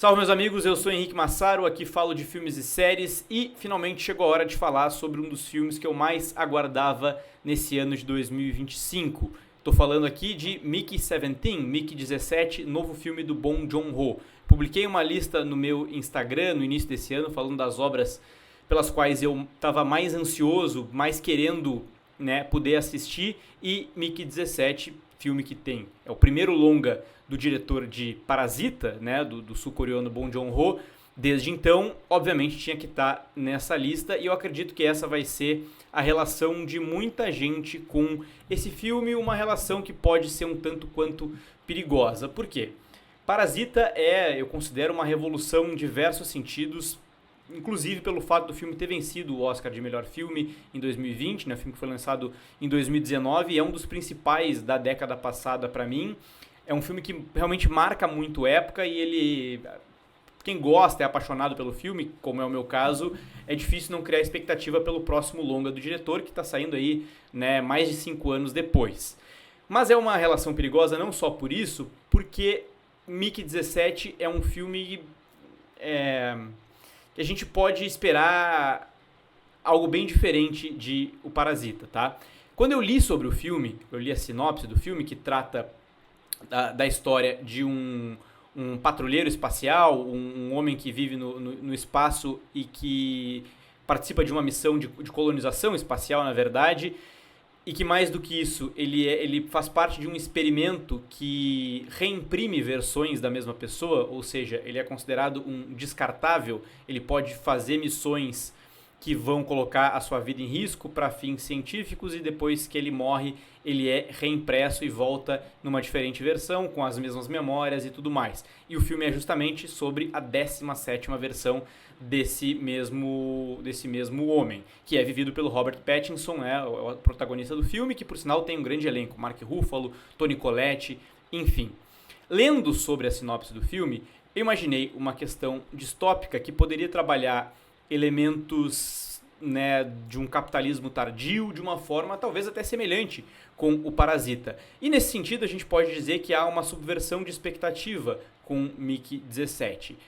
Salve meus amigos, eu sou Henrique Massaro, aqui falo de filmes e séries e finalmente chegou a hora de falar sobre um dos filmes que eu mais aguardava nesse ano de 2025. Tô falando aqui de Mickey 17, novo filme do Bong Joon-ho. Publiquei uma lista no meu Instagram no início desse ano falando das obras pelas quais eu estava mais ansioso, mais querendo, poder assistir, e Mickey 17, filme que é o primeiro longa do diretor de Parasita, do sul-coreano Bong Joon-ho. Desde então, obviamente, tinha que estar nessa lista, e eu acredito que essa vai ser a relação de muita gente com esse filme, uma relação que pode ser um tanto quanto perigosa. Por quê? Parasita eu considero uma revolução em diversos sentidos, inclusive pelo fato do filme ter vencido o Oscar de melhor filme em 2020, o filme que foi lançado em 2019, e é um dos principais da década passada para mim. É um filme que realmente marca muito época, e quem gosta, é apaixonado pelo filme, como é o meu caso, é difícil não criar expectativa pelo próximo longa do diretor, que está saindo aí, mais de 5 anos depois. Mas é uma relação perigosa não só por isso, porque Mickey 17 é um filme que a gente pode esperar algo bem diferente de O Parasita, tá? Quando eu li sobre o filme, eu li a sinopse do filme, que trata da história de um patrulheiro espacial, um homem que vive no espaço e que participa de uma missão de colonização espacial, na verdade, e que mais do que isso, ele faz parte de um experimento que reimprime versões da mesma pessoa, ou seja, ele é considerado um descartável, ele pode fazer missões que vão colocar a sua vida em risco para fins científicos, e depois que ele morre, ele é reimpresso e volta numa diferente versão, com as mesmas memórias e tudo mais. E o filme é justamente sobre a 17ª versão desse mesmo homem, que é vivido pelo Robert Pattinson, o protagonista do filme, que por sinal tem um grande elenco, Mark Ruffalo, Toni Collette, enfim. Lendo sobre a sinopse do filme, eu imaginei uma questão distópica que poderia trabalhar elementos de um capitalismo tardio de uma forma talvez até semelhante com o Parasita. E nesse sentido a gente pode dizer que há uma subversão de expectativa com Mickey 17.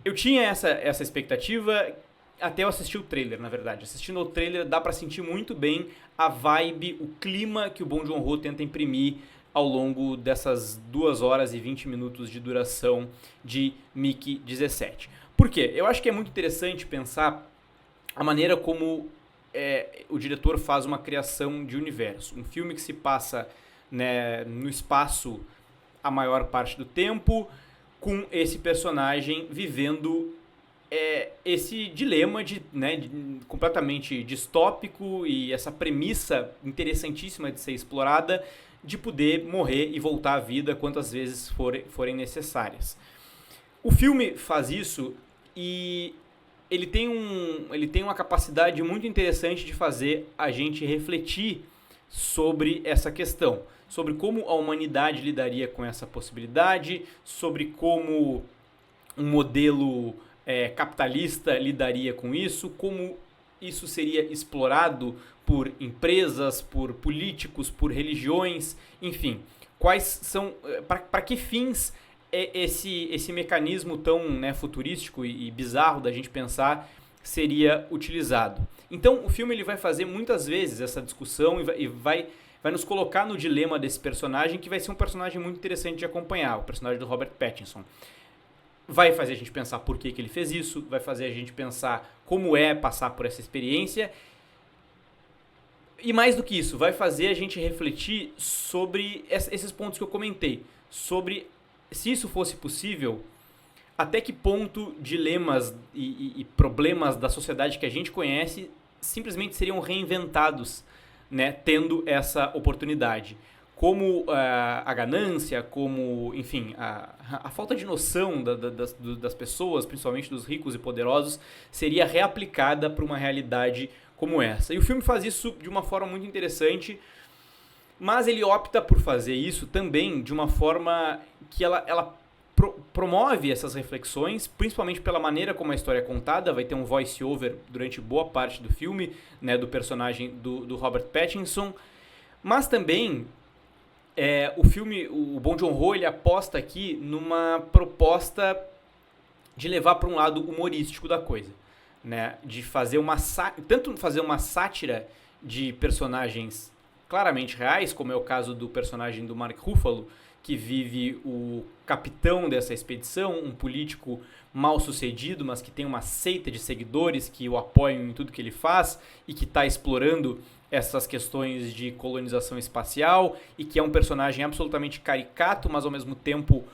Eu tinha essa expectativa até eu assistir o trailer, na verdade. Assistindo o trailer dá pra sentir muito bem a vibe, o clima que o Bong Joon-ho tenta imprimir ao longo dessas 2 horas e 20 minutos de duração de Mickey 17. Por quê? Eu acho que é muito interessante pensar a maneira como o diretor faz uma criação de universo. Um filme que se passa no espaço a maior parte do tempo, com esse personagem vivendo esse dilema completamente distópico, e essa premissa interessantíssima de ser explorada, de poder morrer e voltar à vida quantas vezes forem necessárias. O filme faz isso, e ele tem uma capacidade muito interessante de fazer a gente refletir sobre essa questão, sobre como a humanidade lidaria com essa possibilidade, sobre como um modelo capitalista lidaria com isso, como isso seria explorado por empresas, por políticos, por religiões, enfim, quais são, para que fins esse mecanismo tão futurístico e bizarro da gente pensar seria utilizado. Então o filme ele vai fazer muitas vezes essa discussão e vai nos colocar no dilema desse personagem, que vai ser um personagem muito interessante de acompanhar, o personagem do Robert Pattinson. Vai fazer a gente pensar por que ele fez isso, vai fazer a gente pensar como é passar por essa experiência, e mais do que isso, vai fazer a gente refletir sobre esses pontos que eu comentei, sobre se isso fosse possível, até que ponto dilemas e problemas da sociedade que a gente conhece simplesmente seriam reinventados, tendo essa oportunidade. Como a ganância, como, enfim, a falta de noção das pessoas, principalmente dos ricos e poderosos, seria reaplicada para uma realidade como essa. E o filme faz isso de uma forma muito interessante, mas ele opta por fazer isso também de uma forma que ela promove essas reflexões, principalmente pela maneira como a história é contada. Vai ter um voice-over durante boa parte do filme, do personagem do Robert Pattinson, mas também o Bong Joon-ho ele aposta aqui numa proposta de levar para um lado humorístico da coisa, né? De fazer tanto fazer uma sátira de personagens claramente reais, como é o caso do personagem do Mark Ruffalo, que vive o capitão dessa expedição, um político mal sucedido, mas que tem uma seita de seguidores que o apoiam em tudo que ele faz e que está explorando essas questões de colonização espacial, e que é um personagem absolutamente caricato, mas ao mesmo tempo,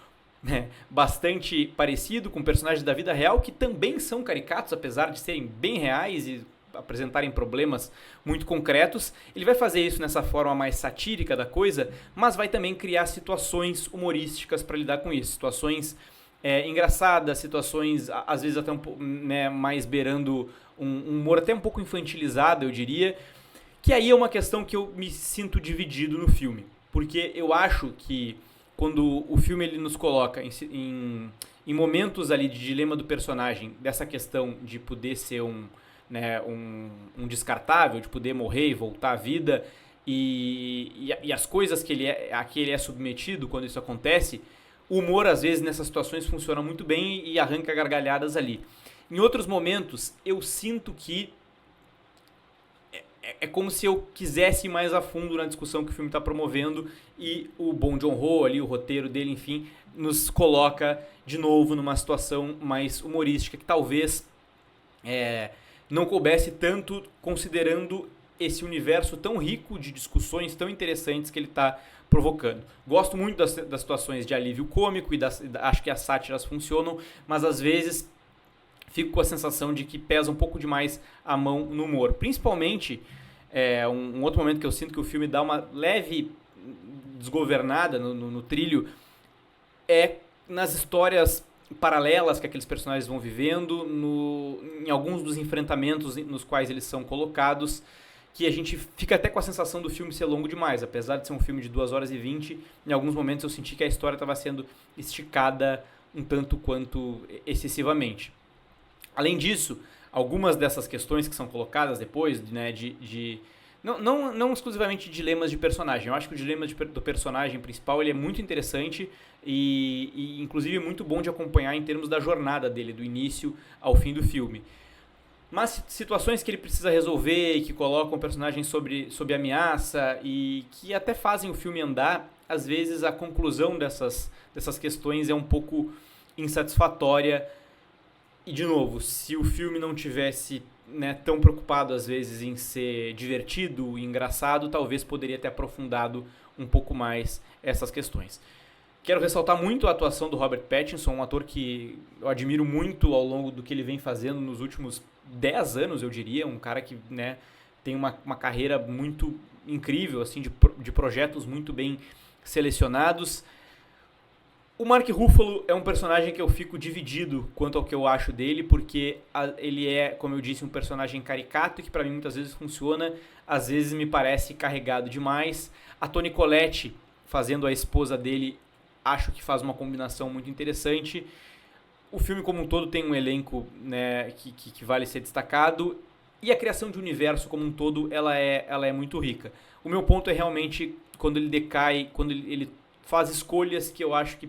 né, bastante parecido com personagens da vida real que também são caricatos, apesar de serem bem reais e apresentarem problemas muito concretos. Ele vai fazer isso nessa forma mais satírica da coisa, mas vai também criar situações humorísticas para lidar com isso, situações engraçadas, situações às vezes até né, mais beirando um humor até um pouco infantilizado, eu diria, que aí é uma questão que eu me sinto dividido no filme, porque eu acho que quando o filme ele nos coloca em momentos ali de dilema do personagem, dessa questão de poder ser um descartável, de poder morrer e voltar à vida, e as coisas a que ele é submetido quando isso acontece, o humor às vezes nessas situações funciona muito bem e arranca gargalhadas ali. Em outros momentos eu sinto que é como se eu quisesse ir mais a fundo na discussão que o filme está promovendo, e o Bong Joon-ho ali, o roteiro dele, enfim, nos coloca de novo numa situação mais humorística que talvez não coubesse tanto, considerando esse universo tão rico de discussões tão interessantes que ele está provocando. Gosto muito das situações de alívio cômico e acho que as sátiras funcionam, mas às vezes fico com a sensação de que pesa um pouco demais a mão no humor. Principalmente, um outro momento que eu sinto que o filme dá uma leve desgovernada no trilho é nas histórias paralelas que aqueles personagens vão vivendo, em alguns dos enfrentamentos nos quais eles são colocados, que a gente fica até com a sensação do filme ser longo demais. Apesar de ser um filme de 2 horas e 20, em alguns momentos eu senti que a história estava sendo esticada um tanto quanto excessivamente. Além disso, algumas dessas questões que são colocadas depois, né, não exclusivamente dilemas de personagem. Eu acho que o dilema do personagem principal ele é muito interessante e inclusive muito bom de acompanhar em termos da jornada dele, do início ao fim do filme. Mas situações que ele precisa resolver e que colocam o personagem sob ameaça e que até fazem o filme andar, às vezes a conclusão dessas questões é um pouco insatisfatória. E, de novo, se o filme não tivesse, né, tão preocupado, às vezes, em ser divertido e engraçado, talvez poderia ter aprofundado um pouco mais essas questões. Quero ressaltar muito a atuação do Robert Pattinson, um ator que eu admiro muito ao longo do que ele vem fazendo nos últimos 10 anos, eu diria. Um cara que, né, tem uma carreira muito incrível, assim, de projetos muito bem selecionados. O Mark Ruffalo é um personagem que eu fico dividido quanto ao que eu acho dele, porque ele é, como eu disse, um personagem caricato que para mim muitas vezes funciona, às vezes me parece carregado demais. A Toni Collette, fazendo a esposa dele, acho que faz uma combinação muito interessante. O filme como um todo tem um elenco, né, que vale ser destacado, e a criação de universo como um todo ela é muito rica. O meu ponto é realmente quando ele decai, quando ele faz escolhas que eu acho que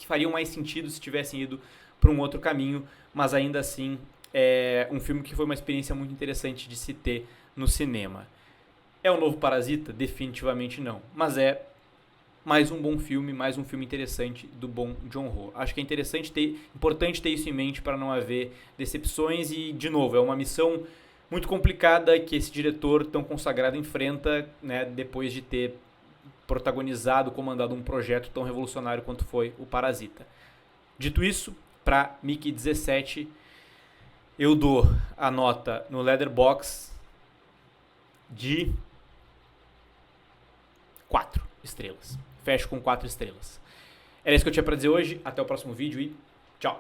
fariam mais sentido se tivessem ido para um outro caminho, mas ainda assim é um filme que foi uma experiência muito interessante de se ter no cinema. É o novo Parasita? Definitivamente não, mas é mais um bom filme, mais um filme interessante do Bong Joon-ho. Acho que é importante ter isso em mente para não haver decepções e, de novo, é uma missão muito complicada que esse diretor tão consagrado enfrenta, né, depois de ter protagonizado, comandado um projeto tão revolucionário quanto foi o Parasita. Dito isso, para Mickey 17, eu dou a nota no Letterboxd de 4 estrelas. Fecho com 4 estrelas. Era isso que eu tinha para dizer hoje. Até o próximo vídeo e tchau!